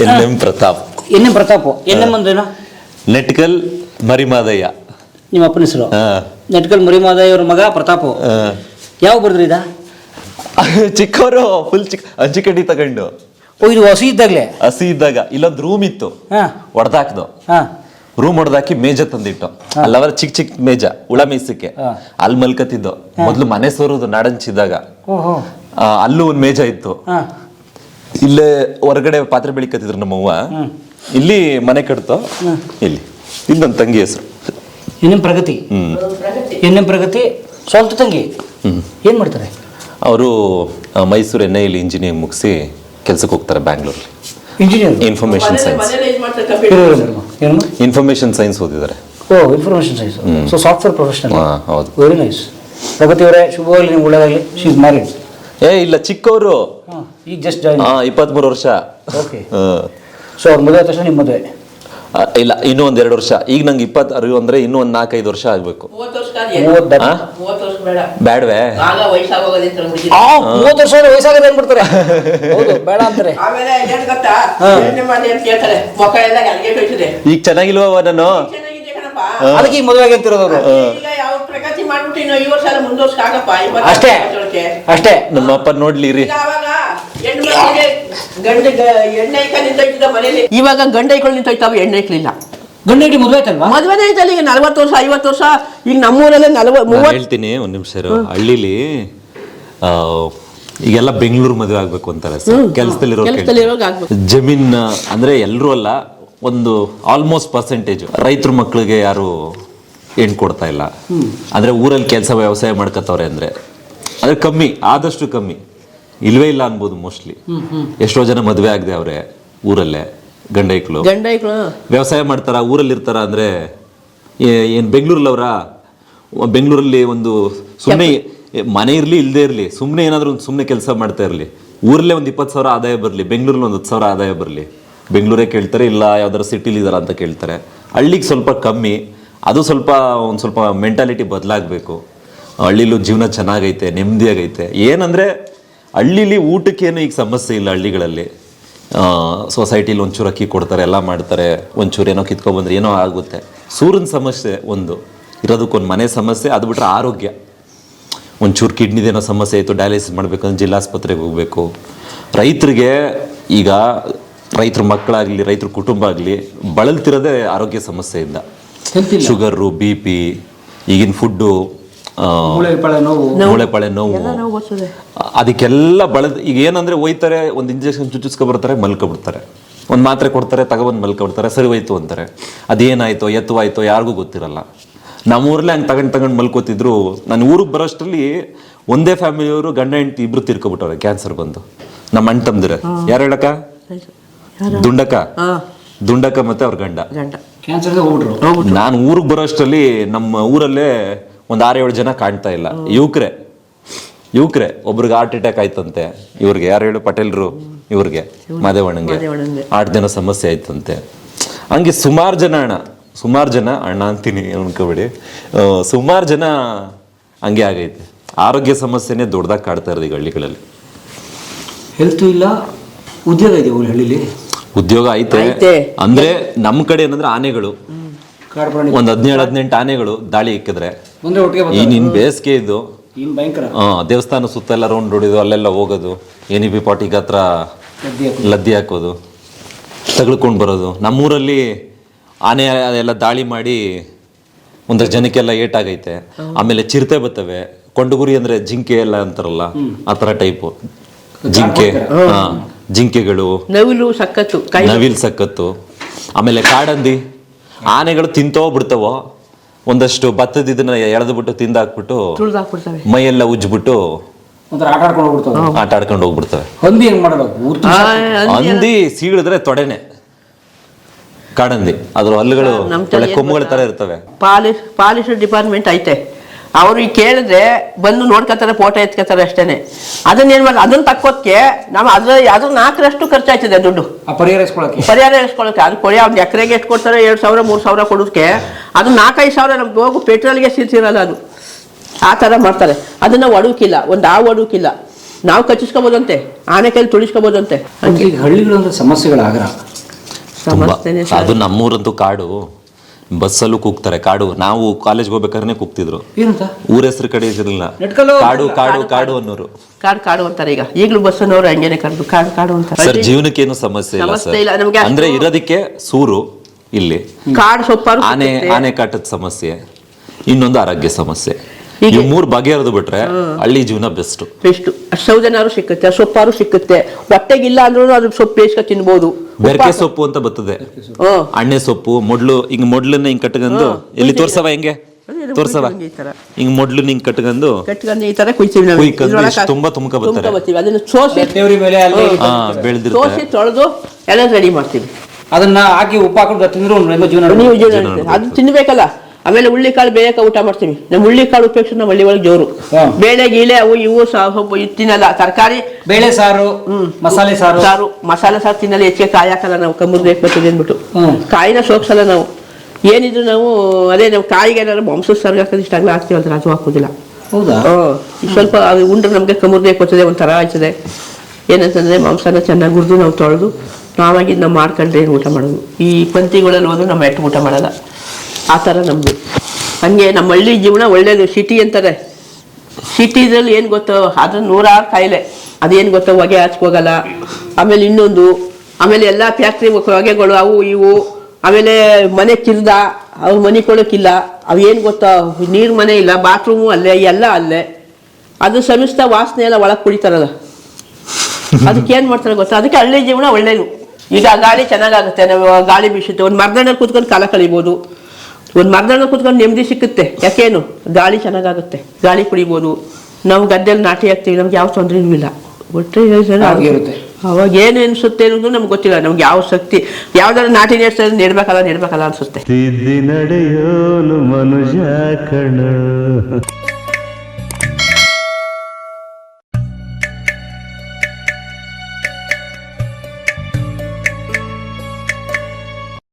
ಎನ್.ಎಂ. ಪ್ರತಾಪ್. ಎನ್.ಎಂ. ಅಂದ್ರೇನು? ನೆಟ್ಕಲ್ ಮರಿಮಾದಯ್ಯ. ನಿಮ್ಮ ಅಪ್ಪನ ಹೆಸರು ನೆಟ್ಕಲ್ ಮರಿಮಾದಯ್ಯ ಅವ್ರ ಮಗ ಪ್ರತಾಪ್. ಯಾವ ಬರ್ದ್ರಿ ಇದ? ಚಿಕ್ಕವರು ಫುಲ್ ಹಂಚಿಕಡ್ಡಿ ತಗೊಂಡು. ಇದು ಹಸಿ ಇದ್ದಾಗ ಇಲ್ಲೊಂದು ರೂಮ್ ಇತ್ತು, ಹೊಡೆದಾಕ್ದು. ರೂಮ್ ಹೊಡೆದಾಕಿ ಮೇಜ ತಂದಿಟ್ಟು, ಅಲ್ಲವರ ಚಿಕ್ಕ ಮೇಜ ಹುಳ ಮೀಸಕ್ಕೆ ಅಲ್ಲಿ ಮಲ್ಕತಿದ್ದು. ಮೊದ್ಲು ಮನೆ ಸೋರುದು ನಾಡಂಚಿದ್ದಾಗ ಅಲ್ಲೂ ಒಂದ್ ಮೇಜ ಇತ್ತು. ಇಲ್ಲೇ ಹೊರಗಡೆ ಪಾತ್ರೆ ಬೆಳಿಕತ್ತಿದ್ರು ನಮ್ಮವ್ವ. ಇಲ್ಲಿ ಮನೆ ಕಟ್ತೋ, ಇಲ್ಲಿ ಇದು ನನ್ನ ತಂಗಿ ಹೆಸರು ಎನ್.ಎಂ. ಪ್ರಗತಿ. ಎನ್.ಎಂ. ಪ್ರಗತಿ ಸ್ವಂತ ತಂಗಿ. ಏನ್ ಮಾಡ್ತಾರೆ ಅವರು? ಮೈಸೂರು NIL ಇಂಜಿನಿಯರಿಂಗ್ ಮುಗಿಸಿ ಕೆಲ್ಸಕ್ಕೆ ಹೋಗ್ತಾರೆ ಬ್ಯಾಂಗ್ಳೂರಲ್ಲಿ. ಇಂಜಿನಿಯರ್, ಇನ್ಫಾರ್ಮೇಶನ್ ಸೈನ್ಸ್ ಓದಿದ್ದಾರೆ. Information science. So software professional. ಹೌದು. Very nice. ಪ್ರಗತಿ ಅವರೇ, ಶುಭವಾಗಲಿ, ನಿಮ್ಗೆ ಒಳ್ಳೆದಾಗಲಿ. She is married? ಇಲ್ಲ, ಚಿಕ್ಕವರು, ಈಗ ಜಸ್ಟ್ ಜಾಯಿನ್. 23 ವರ್ಷ. ಓಕೆ. ಸೊ ಅವ್ರ ಮದುವೆ ತಕ್ಷಣ ನಿಮ್ಮ ಮದುವೆ? ಇಲ್ಲ, ಇನ್ನೂ 1-2 ವರ್ಷ. ಈಗ ನಂಗೆ 26 ಅಂದ್ರೆ ಇನ್ನೂ 4-5 ವರ್ಷ ಆಗ್ಬೇಕು. 30 ಬೇಡವೇ? 30 ವರ್ಷ ವಯಸ್ಸಾಗದೆ ಅನ್ಬಿಡ್ತಾರೆ. ಹೌದು, ಬೇಡ ಅಂತಾರೆ. ಈಗ ಚೆನ್ನಾಗಿಲ್ವ ನಾನು? ಅದಕ್ಕೆ ಈಗ ಮದುವೆ ಆಗಿರ್ತಿರೋದು. ಅಷ್ಟೇ ಅಷ್ಟೇ. ನಮ್ಮ ಅಪ್ಪ ನೋಡ್ಲಿ ರೀ. ಇವಾಗ ಗಂಡ ಐಗಳು ನಿಂತೋಯ್ತಾವ, ಹೆಣ್ಣು ಐಕ್ಲಿಲ್ಲ. ಗಂಡ ಐಟಿ ಮದುವೆ ಆಯ್ತಲ್ವಾ? ಮದುವೆನೇ ಆಯ್ತಲ್ಲ. ಈಗ 40 ವರ್ಷ 50 ವರ್ಷ. ಈಗ ನಮ್ಮೂರಲ್ಲೇ 30. ಹೇಳ್ತೀನಿ ಒಂದ್ ನಿಮಿಷ. ಹಳ್ಳಿಲಿ ಈಗೆಲ್ಲ ಬೆಂಗಳೂರು ಮದುವೆ ಆಗ್ಬೇಕು ಅಂತಾರೆ ಕೆಲ್ಸದಲ್ಲಿರೋ. ಜಮೀನ್ ಅಂದ್ರೆ ಎಲ್ರೂ ಅಲ್ಲ, ಒಂದು ಆಲ್ಮೋಸ್ಟ್ ಪರ್ಸೆಂಟೇಜ್ ರೈತರ ಮಕ್ಳಿಗೆ ಯಾರು ಹೆಣ್ಣು ಕೊಡ್ತಾ ಇಲ್ಲ. ಅಂದ್ರೆ ಊರಲ್ಲಿ ಕೆಲಸ ವ್ಯವಸಾಯ ಮಾಡ್ಕೊತವ್ರೆ ಅಂದ್ರೆ ಕಮ್ಮಿ, ಆದಷ್ಟು ಕಮ್ಮಿ, ಇಲ್ವೇ ಇಲ್ಲ ಅನ್ಬೋದು ಮೋಸ್ಟ್ಲಿ. ಎಷ್ಟೋ ಜನ ಮದುವೆ ಆಗದೆ ಅವ್ರೆ ಊರಲ್ಲೇ. ಗಂಡೈಕ್ಳು ವ್ಯವಸಾಯ ಮಾಡ್ತಾರ, ಊರಲ್ಲಿ ಇರ್ತಾರ. ಅಂದ್ರೆ ಏನ್ ಬೆಂಗಳೂರಲ್ಲಿ ಒಂದು ಸುಮ್ಮನೆ ಮನೆ ಇರ್ಲಿ ಇಲ್ಲದೆ ಇರ್ಲಿ, ಸುಮ್ಮನೆ ಏನಾದ್ರು ಒಂದು ಸುಮ್ಮನೆ ಕೆಲಸ ಮಾಡ್ತಾ ಇರ್ಲಿ, ಊರಲ್ಲೇ ಒಂದು 20,000 ಆದಾಯ ಬರಲಿ, ಬೆಂಗಳೂರಲ್ಲಿ ಒಂದು 10,000 ಆದಾಯ ಬರಲಿ, ಬೆಂಗಳೂರೇ ಕೇಳ್ತಾರೆ. ಇಲ್ಲ ಯಾವ್ದಾರು ಸಿಟಿಲಿ ಇದಾರ ಅಂತ ಕೇಳ್ತಾರೆ. ಹಳ್ಳಿಗೆ ಸ್ವಲ್ಪ ಕಮ್ಮಿ. ಅದು ಒಂದು ಸ್ವಲ್ಪ ಮೆಂಟಾಲಿಟಿ ಬದಲಾಗಬೇಕು. ಹಳ್ಳಿಲೂ ಜೀವನ ಚೆನ್ನಾಗೈತೆ, ನೆಮ್ಮದಿಯಾಗೈತೆ. ಏನಂದ್ರೆ ಹಳ್ಳಿಲಿ ಊಟಕ್ಕೇನು ಈಗ ಸಮಸ್ಯೆ ಇಲ್ಲ. ಹಳ್ಳಿಗಳಲ್ಲಿ ಸೊಸೈಟಿಲಿ ಒಂಚೂರು ಅಕ್ಕಿ ಕೊಡ್ತಾರೆ, ಎಲ್ಲ ಮಾಡ್ತಾರೆ, ಒಂಚೂರು ಏನೋ ಕಿತ್ಕೊಬಂದ್ರೆ ಏನೋ ಆಗುತ್ತೆ. ಸೂರಿನ ಸಮಸ್ಯೆ ಒಂದು ಇರೋದಕ್ಕೊಂದು ಮನೆ ಸಮಸ್ಯೆ, ಅದು ಬಿಟ್ಟರೆ ಆರೋಗ್ಯ. ಒಂಚೂರು ಕಿಡ್ನಿದೇನೋ ಸಮಸ್ಯೆ ಆಯಿತು, ಡಯಾಲಿಸಿಸ್ ಮಾಡಬೇಕಂದ್ರೆ ಜಿಲ್ಲಾಸ್ಪತ್ರೆಗೆ ಹೋಗಬೇಕು. ರೈತರಿಗೆ ಈಗ ರೈತರ ಮಕ್ಕಳಾಗಲಿ ರೈತರ ಕುಟುಂಬ ಆಗಲಿ ಬಳಲ್ತಿರೋದೇ ಆರೋಗ್ಯ ಸಮಸ್ಯೆಯಿಂದ. ಶುಗರು, BP, ಈಗಿನ ಫುಡ್ಡು, ಮೂಳೆಪಾಳೆ ನೋವು, ಅದಕ್ಕೆಲ್ಲ ಈಗ ಏನಂದ್ರೆ ಹೋಯ್ತಾರೆ, ಒಂದು ಇಂಜೆಕ್ಷನ್ ಚುಚ್ಚಿಸ್ಕೊಬರ್ತಾರೆ, ಮಲ್ಕೊಬಿಡ್ತಾರೆ, ಒಂದು ಮಾತ್ರೆ ಕೊಡ್ತಾರೆ, ತಗೊಬಂದು ಮಲ್ಕೊಬಿಡ್ತಾರೆ, ಸರಿ ಹೋಯ್ತು ಅಂತಾರೆ. ಅದೇನಾಯ್ತೋ ಎತ್ತವಾಯ್ತೋ ಯಾರಿಗೂ ಗೊತ್ತಿರಲ್ಲ. ನಮ್ಮೂರಲ್ಲೇ ಹಂಗೆ ತಗೊಂಡು ಮಲ್ಕೋತಿದ್ರು. ನಾನು ಊರಿಗೆ ಬರೋಷ್ಟರಲ್ಲಿ ಒಂದೇ ಫ್ಯಾಮಿಲಿಯವರು ಗಂಡ ಹೆಂಡತಿ ಇಬ್ರು ತೀರ್ಕೊಬಿಟ್ಟವ್ರೆ ಕ್ಯಾನ್ಸರ್ ಬಂದು. ನಮ್ಮ ಅಣ್ಣ ತಮ್ಮದಿರ ಯಾರು ಹೇಳಕ್ಕ? ದುಂಡಕ್ಕ ಮತ್ತೆ ಅವ್ರ ಗಂಡ ಕ್ಯಾನ್ಸರ್. ನಾನು ಊರಿಗೆ ಬರೋಷ್ಟರಲ್ಲಿ ನಮ್ಮ ಊರಲ್ಲೇ ಒಂದು 6-7 ಜನ ಕಾಣ್ತಾ ಇಲ್ಲ. ಯುವಕ್ರೆ ಒಬ್ರಿಗೆ ಹಾರ್ಟ್ ಅಟ್ಯಾಕ್ ಆಯ್ತಂತೆ. ಇವ್ರಿಗೆ ಯಾರು ಹೇಳು? ಪಟೇಲ್ರು. ಇವ್ರಿಗೆ ಮಾದೇವಣ್ಣಂಗೆ 8 ದಿನ ಸಮಸ್ಯೆ ಆಯ್ತಂತೆ. ಹಂಗೆ ಸುಮಾರು ಜನ ಅಣ್ಣ ಅಂತೀನಿ ಅನ್ಕೋಬೇಡಿ, ಸುಮಾರು ಜನ ಹಂಗೆ ಆಗೈತೆ. ಆರೋಗ್ಯ ಸಮಸ್ಯೆನೇ ದೊಡ್ಡದಾಗಿ ಕಾಡ್ತಾ ಇರೋದು ಈಗ ಹಳ್ಳಿಗಳಲ್ಲಿ. ಹೆಲ್ತ್ ಇಲ್ಲ, ಉದ್ಯೋಗ ಇದೆ ಹಳ್ಳಿಲಿ. ಉದ್ಯೋಗ ಐತೆ ಅಂದ್ರೆ ನಮ್ಮ ಕಡೆ ಏನಂದ್ರೆ ಆನೆಗಳು ಒಂದ್ 17-18 ಆನೆಗಳು ದಾಳಿ ಇಕ್ಕಿದ್ರೆ ಈ ನಿನ್ ಬೇಸಿಗೆ ಇದು ದೇವಸ್ಥಾನ ಸುತ್ತ ಎಲ್ಲ ರೌಂಡ್ ಹೊಡಿದು ಅಲ್ಲೆಲ್ಲ ಹೋಗೋದು, NEP ಪಾಟಿಗೆ ಹತ್ರ ಲದ್ದಿ ಹಾಕೋದು, ತಗಳ್ಕೊಂಡು ಬರೋದು. ನಮ್ಮೂರಲ್ಲಿ ಆನೆ ಅದೆಲ್ಲ ದಾಳಿ ಮಾಡಿ ಒಂದಷ್ಟು ಜನಕ್ಕೆಲ್ಲ ಏಟಾಗೈತೆ. ಆಮೇಲೆ ಚಿರತೆ ಬರ್ತವೆ, ಕೊಂಡಗುರಿ ಅಂದ್ರೆ ಜಿಂಕೆ ಎಲ್ಲ ಅಂತಾರಲ್ಲ ಆ ಥರ ಟೈಪು ಜಿಂಕೆಗಳು, ನವಿಲು ಸಕ್ಕತ್ತು. ಆಮೇಲೆ ಕಾಡಂದಿ ಆನೆಗಳು ತಿಂತೋ ಬಿಡ್ತಾವೋ, ಒಂದಷ್ಟು ಭತ್ತದ ಇದನ್ನ ಎಳೆದು ಬಿಟ್ಟು ತಿಂದಾಕ್ಬಿಟ್ಟು ಮೈಯೆಲ್ಲ ಉಜ್ಬಿಟ್ಟು ಆಟ ಆಡ್ಕೊಂಡು ಹೋಗ್ಬಿಡ್ತವೆ. ಹಂದಿ ಸೀಳಿದ್ರೆ ತೊಡೆನೆ ಕಾಡಂದಿ, ಅದ್ರ ಹಲ್ಲುಗಳು ಕೊಮ್ಮುಗಳ ತರ ಇರ್ತವೆ. ಪಾಲಿಸ್ ಡಿಪಾರ್ಟ್ಮೆಂಟ್ ಐತೆ, ಅವ್ರು ಈಗ ಕೇಳಿದ್ರೆ ಬಂದು ನೋಡ್ಕೊತಾರೆ, ಫೋಟೋ ಎತ್ಕೊತಾರೆ ಅಷ್ಟೇನೆ. ಅದನ್ನ ಏನ್ ಮಾಡಿ ಅದನ್ನ ತಕ್ಕೋದಕ್ಕೆ ನಾವು ಅದ್ರ 4ರಷ್ಟು ಖರ್ಚಾಯ್ತದೆ ದುಡ್ಡು ಪರಿಹಾರ ಇಸ್ಕೊಳಕ್ಕೆ. ಅದು ಕೊಡಿ ಅವ್ರು ಎಕರೆಗೆ ಎಷ್ಟು ಕೊಡ್ತಾರೆ, 2,000-3,000 ಕೊಡೋದಕ್ಕೆ ಅದು 4-5 ಸಾವಿರ ನಮ್ಗೆ ಹೋಗು ಪೆಟ್ರೋಲ್ಗೆ ಸಿರಲ್ಲ. ಅದು ಆ ಥರ ಮಾಡ್ತಾರೆ. ಅದನ್ನ ಒಡಕಿಲ್ಲ, ಒಂದು ಒಡಕಿಲ್ಲ. ನಾವು ಕಚ್ಚಿಸ್ಕೋಬೋದಂತೆ, ಆನೆ ಕೈಲಿ ತುಳಿಸ್ಕೋಬೋದಂತೆ. ಹಳ್ಳಿಗಳಂದ್ರೆ ಸಮಸ್ಯೆಗಳಾಗ್ರ ಅದು ನಮ್ಮೂರಂತೂ ಕಾಡು, ಬಸ್ಸಲ್ಲೂ ಕೂಗ್ತಾರೆ. ಕಾಡು ನಾವು ಕಾಲೇಜ್ಗೆ ಹೋಗ್ಬೇಕಾದ್ರೆ ಕೂಗ್ತಿದ್ರು. ಊರ ಹೆಸರು ಕಡೆ ಇದ್ರಲ್ಲ, ಕಾಡು ಕಾಡು ಕಾಡು ಅನ್ನೋರು. ಕಾಡು ಅಂತಾರೆ. ಈಗಲೂ ಬಸ್ಸನ್ನವರು ಹಂಗೇನೆ ಕಾಡು ಅಂತಾರೆ. ಸರ್ ಜೀವನಕ್ಕೆ ಸಮಸ್ಯೆ ಇಲ್ಲ ನಮ್ಗೆ, ಅಂದ್ರೆ ಇರೋದಕ್ಕೆ ಸೂರು ಇಲ್ಲಿ ಕಾಡು ಸೊಪ್ಪಾರು, ಆನೆ ಕಾಟದ ಸಮಸ್ಯೆ, ಇನ್ನೊಂದು ಆರೋಗ್ಯ ಸಮಸ್ಯೆ. ಈ 3 ಬಗೆಹರಿದು ಬಿಟ್ರೆ ಹಳ್ಳಿ ಜೀವನ ಬೆಸ್ಟ್. ಸೌದನಾರು ಸಿಕ್ಕುತ್ತೆ, ಸೊಪ್ಪಾರು ಸಿಕ್ಕುತ್ತೆ. ಹೊಟ್ಟೆಗಿಲ್ಲ ಅಂದ್ರೂ ಅದು ಸೊಪ್ಪು ಬೇಯಿಸ್ಕೊ ತಿನ್ಬೋದು. ಬೆರಕೆ ಸೊಪ್ಪು ಅಂತ ಬರ್ತದೆ, ಅಣ್ಣೆ ಸೊಪ್ಪು, ಮೊಡ್ಲನ್ನ ಹಿಂಗ್ ಕಟ್ಕೊಂಡು ಎಲ್ಲಿ ತೋರ್ಸವ, ಹೆಂಗೆ ತೋರ್ಸವ, ಹಿಂಗ್ ಮೊಡ್ಲನ್ನ ಹಿಂಗ್ ಕಟ್ಕೊಂಡು ಈ ತರ ಕುಯ್ತೀವಿ. ತುಂಬಾ ತುಮಕ ಬರ್ತಾರೆ, ಅದನ್ನ ಸೋಸಿ ತೊಳೆದು ಎಲ್ಲ ರೆಡಿ ಮಾಡ್ತೀವಿ. ಅದನ್ನ ಹಾಕಿ ಉಪ್ಪು ಹಾಕೊಂಡು ತಿಂದ್ರು ಜೀವನ ಅದು ತಿನ್ಬೇಕಲ್ಲ. ಆಮೇಲೆ ಹುಳ್ಳಿಕಾಳು ಬೇಯಕ ಊಟ ಮಾಡ್ತೀವಿ. ನಮ್ಮ ಹುಳ್ಳಿಕಾಳು ಉಪಯೋಗಿಸ್ ನಮ್ಮ ಹಳ್ಳಿ ಒಳಗೆ ಜೋರು. ಬೇಳೆ ಗೀಳೆ ಅವು ಇವು ತಿನ್ನಲ್ಲ. ತರಕಾರಿ, ಬೇಳೆ ಸಾರು, ಮಸಾಲೆ ಸಾರು ತಿನ್ನಲ್ಲ. ಹೆಚ್ಚಿಗೆ ಕಾಯಿ ಹಾಕಲ್ಲ ನಾವು, ಕಮ್ಮುರ್ದು ಬೇಕಂತದೆ ಅಂದ್ಬಿಟ್ಟು ಕಾಯಿನ ಸೋಕ್ಸಲ್ಲ ನಾವು. ಏನಿದ್ರು ನಾವು ಅದೇ ನಾವು ಕಾಯಿಗೆ ಏನಾದ್ರು ಮಾಂಸದ ಸಾರಿಗೆ ಹಾಕೋದು ಇಷ್ಟ ಆಗಲ್ಲ ಹಾಕ್ತೀವಲ್ಲ, ಅದು ಹಾಕೋದಿಲ್ಲ. ಸ್ವಲ್ಪ ಅದು ಉಂಡ್ರೆ ನಮಗೆ ಕಮ್ಮುರ್ದು ಬೇಕಂತದೆ, ಒಂಥರ ಆಯ್ತದೆ. ಏನಂತಂದ್ರೆ ಮಾಂಸನ ಚೆನ್ನಾಗಿ ಹುರಿದು ನಾವು ತೊಳೆದು ನಾವಾಗಿ ನಾವು ಮಾಡ್ಕೊಂಡ್ರೆ ಏನು ಊಟ ಮಾಡೋದು. ಈ ಪಂಕ್ತಿಗಳಲ್ಲಿ ಹೋದ್ರು ನಮ್ಮ ಎಟ್ಟು ಊಟ ಮಾಡಲ್ಲ. ಆ ಥರ ನಮ್ಮದು. ಹಂಗೆ ನಮ್ಮ ಹಳ್ಳಿ ಜೀವನ ಒಳ್ಳೇದು. ಸಿಟಿ ಅಂತಾರೆ, ಸಿಟಿದಲ್ಲಿ ಏನು ಗೊತ್ತೋ ಅದು 100 ಕಾಯಿಲೆ. ಅದೇನು ಗೊತ್ತೋ, ಹೊಗೆ ಹಚ್ಕೋಗಲ್ಲ. ಆಮೇಲೆ ಇನ್ನೊಂದು, ಆಮೇಲೆ ಎಲ್ಲ ಫ್ಯಾಕ್ಟ್ರಿ ಹೊಗೆಗಳು ಅವು ಇವು. ಆಮೇಲೆ ಮನೆ ಕಿರ್ದ, ಅವ್ರು ಮನೆ ಕೊಡೋಕ್ಕಿಲ್ಲ. ಅವು ಏನು ಗೊತ್ತೋ, ನೀರು ಮನೆ ಇಲ್ಲ, ಬಾತ್ರೂಮು ಅಲ್ಲೇ, ಎಲ್ಲ ಅಲ್ಲೇ. ಅದು ಸಮಿಸ್ತ ವಾಸನೆ ಎಲ್ಲ ಒಳಗೆ ಕುಡಿತಾರಲ್ಲ, ಅದಕ್ಕೆ ಏನು ಮಾಡ್ತಾರೆ ಗೊತ್ತಾ. ಅದಕ್ಕೆ ಹಳ್ಳಿ ಜೀವನ ಒಳ್ಳೇದು. ಈಗ ಗಾಳಿ ಚೆನ್ನಾಗಾಗುತ್ತೆ, ನಾವು ಗಾಳಿ ಬೀಸುತ್ತೆ. ಒಂದು ಮರದಲ್ಲಿ ಕೂತ್ಕೊಂಡು ಕಾಲ ಕಳಿಬೋದು, ಒಂದು ಮರದಲ್ಲಿ ಕೂತ್ಕೊಂಡು ನೆಮ್ಮದಿ ಸಿಕ್ಕುತ್ತೆ. ಯಾಕೇನು ಗಾಳಿ ಚೆನ್ನಾಗಾಗುತ್ತೆ, ಗಾಳಿ ಕುಡಿಬೋದು. ನಾವು ಗದ್ದೆಯಲ್ಲಿ ನಾಟಿ ಹಾಕ್ತೀವಿ, ನಮ್ಗೆ ಯಾವ ತೊಂದರೆನೂ ಇಲ್ಲ. ಒಟ್ಟೆ ಅವಾಗ ಏನು ಅನ್ಸುತ್ತೆ ಅನ್ನೋದು ನಮ್ಗೆ ಗೊತ್ತಿಲ್ಲ. ನಮ್ಗೆ ಯಾವ ಶಕ್ತಿ, ಯಾವ್ದಾದ್ರು ನಾಟಿ ನೆಡ್ಬೇಕಲ್ಲ ಅನ್ಸುತ್ತೆ.